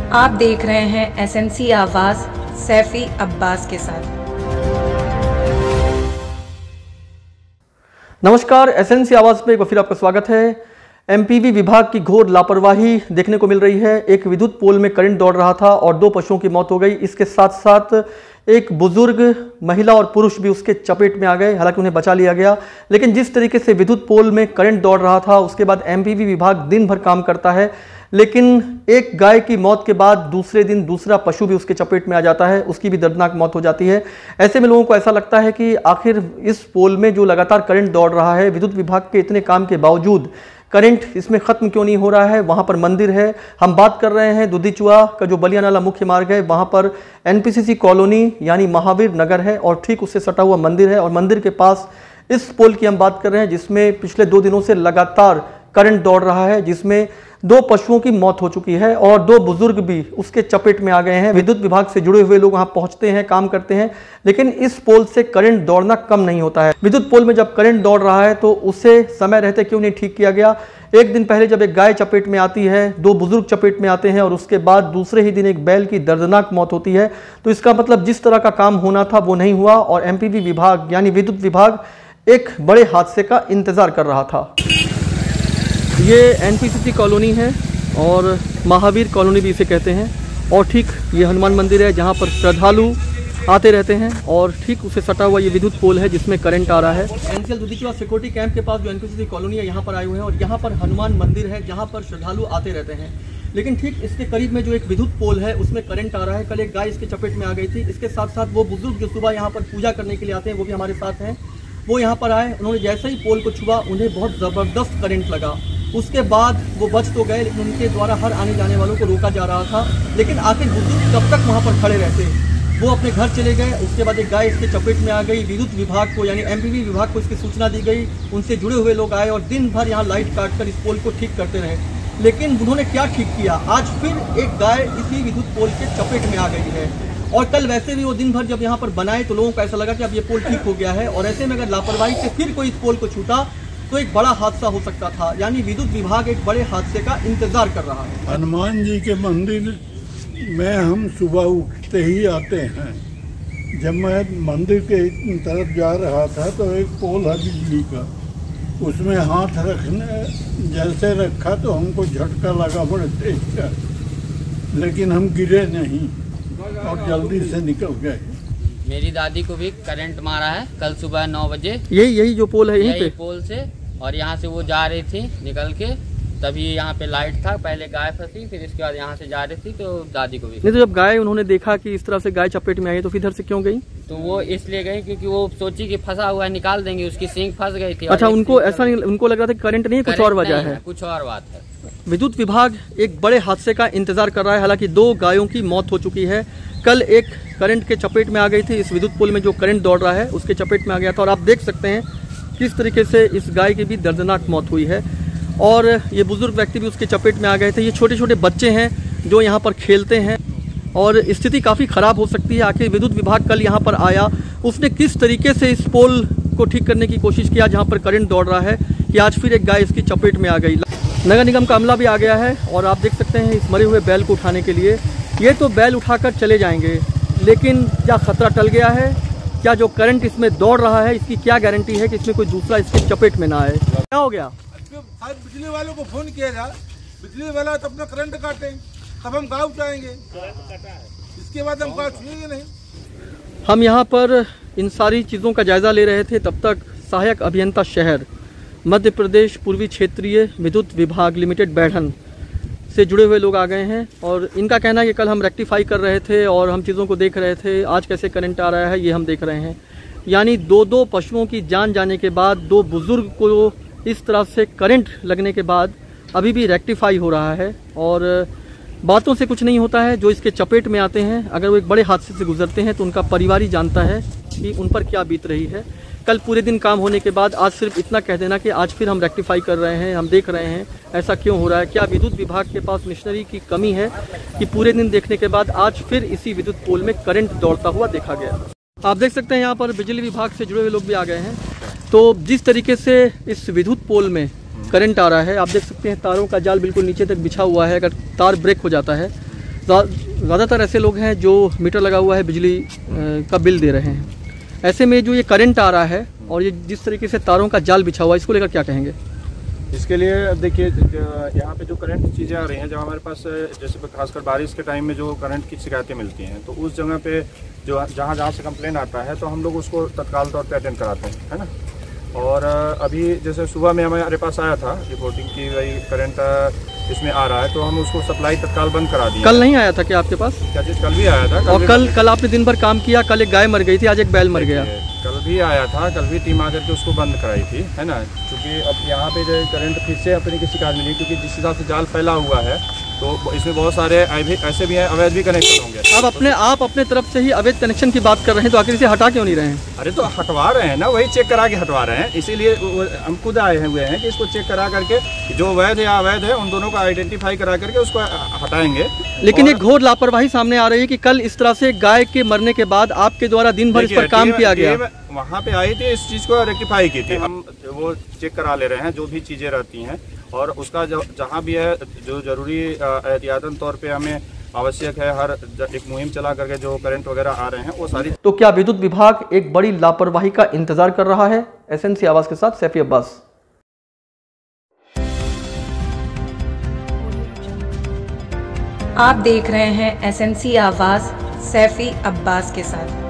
आप देख रहे हैं एसएनसी आवाज सैफी अब्बास के साथ। नमस्कार, एसएनसी आवाज में एक बार फिर आपका स्वागत है। एमपीवी विभाग की घोर लापरवाही देखने को मिल रही है। एक विद्युत पोल में करंट दौड़ रहा था और 2 पशुओं की मौत हो गई। इसके साथ साथ एक बुजुर्ग महिला और पुरुष भी उसके चपेट में आ गए, हालांकि उन्हें बचा लिया गया। लेकिन जिस तरीके से विद्युत पोल में करंट दौड़ रहा था, उसके बाद एमपीवी विभाग दिन भर काम करता है, लेकिन एक गाय की मौत के बाद दूसरे दिन दूसरा पशु भी उसके चपेट में आ जाता है, उसकी भी दर्दनाक मौत हो जाती है। ऐसे में लोगों को ऐसा लगता है कि आखिर इस पोल में जो लगातार करंट दौड़ रहा है, विद्युत विभाग के इतने काम के बावजूद करंट इसमें खत्म क्यों नहीं हो रहा है। वहां पर मंदिर है, हम बात कर रहे हैं दुधीचुआ का जो बलिया नाला मुख्य मार्ग है, वहां पर एनपीसीसी कॉलोनी यानी महावीर नगर है और ठीक उससे सटा हुआ मंदिर है। और मंदिर के पास इस पोल की हम बात कर रहे हैं जिसमें पिछले 2 दिनों से लगातार करंट दौड़ रहा है, जिसमें 2 पशुओं की मौत हो चुकी है और 2 बुजुर्ग भी उसके चपेट में आ गए हैं। विद्युत विभाग से जुड़े हुए लोग वहां पहुंचते हैं, काम करते हैं, लेकिन इस पोल से करंट दौड़ना कम नहीं होता है। विद्युत पोल में जब करंट दौड़ रहा है तो उसे समय रहते क्यों नहीं ठीक किया गया। एक दिन पहले जब एक गाय चपेट में आती है, 2 बुजुर्ग चपेट में आते हैं और उसके बाद दूसरे ही दिन एक बैल की दर्दनाक मौत होती है, तो इसका मतलब जिस तरह का काम होना था वो नहीं हुआ और एमपीवी विभाग यानी विद्युत विभाग एक बड़े हादसे का इंतजार कर रहा था। ये एनपीसीसी कॉलोनी है और महावीर कॉलोनी भी इसे कहते हैं और ठीक ये हनुमान मंदिर है जहाँ पर श्रद्धालु आते रहते हैं और ठीक उसे सटा हुआ ये विद्युत पोल है जिसमें करंट आ रहा है। एनसीएल दुधीचुआ सिक्योरिटी कैंप के पास जो एनपीसीसी कॉलोनी है यहाँ पर आए हुए हैं और यहाँ पर हनुमान मंदिर है जहाँ पर श्रद्धालु आते रहते हैं। लेकिन ठीक इसके करीब में जो एक विद्युत पोल है उसमें करंट आ रहा है। कल एक गाय इसके चपेट में आ गई थी। इसके साथ साथ वो बुजुर्ग जो सुबह यहाँ पर पूजा करने के लिए आते हैं वो भी हमारे साथ हैं। वो यहाँ पर आए, उन्होंने जैसे ही पोल को छुआ उन्हें बहुत ज़बरदस्त करंट लगा। उसके बाद वो बच तो गए, लेकिन उनके द्वारा हर आने जाने वालों को रोका जा रहा था। लेकिन आखिर बुजुर्ग कब तक वहाँ पर खड़े रहते, वो अपने घर चले गए। उसके बाद एक गाय इसके चपेट में आ गई। विद्युत विभाग को यानी एमपीवी विभाग को इसकी सूचना दी गई। उनसे जुड़े हुए लोग आए और दिन भर यहाँ लाइट काटकर इस पोल को ठीक करते रहे। लेकिन उन्होंने क्या ठीक किया, आज फिर एक गाय इसी विद्युत पोल के चपेट में आ गई है। और कल वैसे भी वो दिन भर जब यहाँ पर बनाए तो लोगों को ऐसा लगा कि अब ये पोल ठीक हो गया है और ऐसे में अगर लापरवाही से फिर कोई इस पोल को छूटा तो एक बड़ा हादसा हो सकता था। यानी विद्युत विभाग एक बड़े हादसे का इंतजार कर रहा है। हनुमान जी के मंदिर में हम सुबह उठते ही आते हैं। जब मैं मंदिर के तरफ जा रहा था तो एक पोल है बिजली का, उसमें हाथ रखने जैसे रखा तो हमको झटका लगा बड़े तेज का, लेकिन हम गिरे नहीं और जल्दी से निकल गए। मेरी दादी को भी करंट मारा है कल सुबह 9 बजे। यही जो पोल है यहीं पे पोल से, और यहाँ से वो जा रही थी निकल के, तभी यहाँ पे लाइट था। पहले गाय फंसी, फिर इसके बाद यहाँ से जा रही थी तो दादी को भी नहीं। तो जब गाय उन्होंने देखा कि इस तरह से गाय चपेट में आई तो फिर इधर से क्यों गई? तो वो इसलिए गई क्योंकि वो सोची कि फंसा हुआ है निकाल देंगे, उसकी सींग फंस गई थी। अच्छा, उनको ऐसा नहीं, उनको लग रहा था करंट नहीं, कुछ और वजह है, कुछ और बात है। विद्युत विभाग एक बड़े हादसे का इंतजार कर रहा है। हालांकि 2 गायों की मौत हो चुकी है। कल एक करंट के चपेट में आ गई थी, इस विद्युत पोल में जो करंट दौड़ रहा है उसके चपेट में आ गया था और आप देख सकते हैं किस तरीके से इस गाय की भी दर्दनाक मौत हुई है और ये बुजुर्ग व्यक्ति भी उसके चपेट में आ गए थे। ये छोटे छोटे बच्चे हैं जो यहाँ पर खेलते हैं और स्थिति काफ़ी ख़राब हो सकती है। आखिर विद्युत विभाग कल यहाँ पर आया, उसने किस तरीके से इस पोल को ठीक करने की कोशिश किया जहाँ पर करंट दौड़ रहा है कि आज फिर एक गाय इसकी चपेट में आ गई। नगर निगम का अमला भी आ गया है और आप देख सकते हैं इस मरे हुए बैल को उठाने के लिए। ये तो बैल उठाकर चले जाएंगे, लेकिन क्या खतरा टल गया है? क्या जो करंट इसमें दौड़ रहा है इसकी क्या गारंटी है कि इसमें कोई दूसरा इसके चपेट में ना आए? क्या हो गया? बिजली वालों को फोन किया जाए, बिजली वाला तो अपना करंट काटे, तब हम गाँव जाएंगे, इसके बाद हम गाँव छुएंगे नहीं। हम यहाँ पर इन सारी चीज़ों का जायजा ले रहे थे, तब तक सहायक अभियंता शहर मध्य प्रदेश पूर्वी क्षेत्रीय विद्युत विभाग लिमिटेड बैठन से जुड़े हुए लोग आ गए हैं और इनका कहना है कि कल हम रेक्टिफाई कर रहे थे और हम चीज़ों को देख रहे थे, आज कैसे करंट आ रहा है ये हम देख रहे हैं। यानी 2 पशुओं की जान जाने के बाद, 2 बुजुर्ग को इस तरह से करंट लगने के बाद अभी भी रेक्टिफाई हो रहा है और बातों से कुछ नहीं होता है। जो इसके चपेट में आते हैं, अगर वो एक बड़े हादसे से गुजरते हैं तो उनका परिवार ही जानता है कि उन पर क्या बीत रही है। कल पूरे दिन काम होने के बाद आज सिर्फ इतना कह देना कि आज फिर हम रेक्टिफाई कर रहे हैं, हम देख रहे हैं ऐसा क्यों हो रहा है। क्या विद्युत विभाग के पास मशीनरी की कमी है कि पूरे दिन देखने के बाद आज फिर इसी विद्युत पोल में करंट दौड़ता हुआ देखा गया। आप देख सकते हैं यहाँ पर बिजली विभाग से जुड़े हुए लोग भी आ गए हैं। तो जिस तरीके से इस विद्युत पोल में करंट आ रहा है, आप देख सकते हैं तारों का जाल बिल्कुल नीचे तक बिछा हुआ है। अगर तार ब्रेक हो जाता है ज़्यादातर ऐसे लोग हैं जो मीटर लगा हुआ है, बिजली का बिल दे रहे हैं। ऐसे में जो ये करंट आ रहा है और ये जिस तरीके से तारों का जाल बिछा हुआ है, इसको लेकर क्या कहेंगे? इसके लिए देखिए, यहाँ पे जो करंट चीज़ें आ रही हैं, जब हमारे पास जैसे खासकर बारिश के टाइम में जो करंट की शिकायतें मिलती हैं, तो उस जगह पे जो जहाँ से कंप्लेन आता है तो हम लोग उसको तत्काल तौर पे अटेंड कराते हैं, है ना। और अभी जैसे सुबह में हमारे पास आया था रिपोर्टिंग की भाई करंट इसमें आ रहा है, तो हम उसको सप्लाई तत्काल बंद करा दिया। कल नहीं आया था क्या आपके पास? क्या चीज़? कल भी आया था। और कल आपने दिन भर काम किया, कल एक गाय मर गई थी, आज एक बैल मर गया। कल भी आया था, कल भी टीम आकर के उसको बंद कराई थी, है ना। क्योंकि अब यहाँ पे जो करंट फिर से अपने की शिकायत मिली, क्योंकि जिस हिसाब से जाल फैला हुआ है तो इसमें बहुत सारे ऐसे भी हैं, अवैध भी कनेक्शन होंगे। अब आप अपने तरफ से ही अवैध कनेक्शन की बात कर रहे हैं, तो आखिर इसे हटा क्यों नहीं रहे हैं? अरे तो हटवा रहे हैं ना, वही चेक करा के हटवा रहे हैं। इसीलिए हम खुद आए हुए हैं कि इसको चेक करा करके जो वैध या अवैध है उन दोनों को आइडेंटिफाई करा करके उसको हटाएंगे। लेकिन एक घोर लापरवाही सामने आ रही है कि कल इस तरह से गाय के मरने के बाद आपके द्वारा दिन भर इस पर काम किया गया। वहाँ पे आई थी, इस चीज़ को रेक्टिफाई की थी। हम वो चेक करा ले रहे हैं जो भी चीज़ें रहती हैं, और उसका जहाँ भी है जो जरूरी एहतियातन तौर पे हमें आवश्यक है, हर एक मुहिम चला करके जो करंट वगैरह आ रहे हैं वो सारी। तो क्या विद्युत विभाग एक बड़ी लापरवाही का इंतजार कर रहा है? एसएनसी आवाज के साथ सैफी अब्बास। आप देख रहे हैं एसएनसी आवाज सैफी अब्बास के साथ।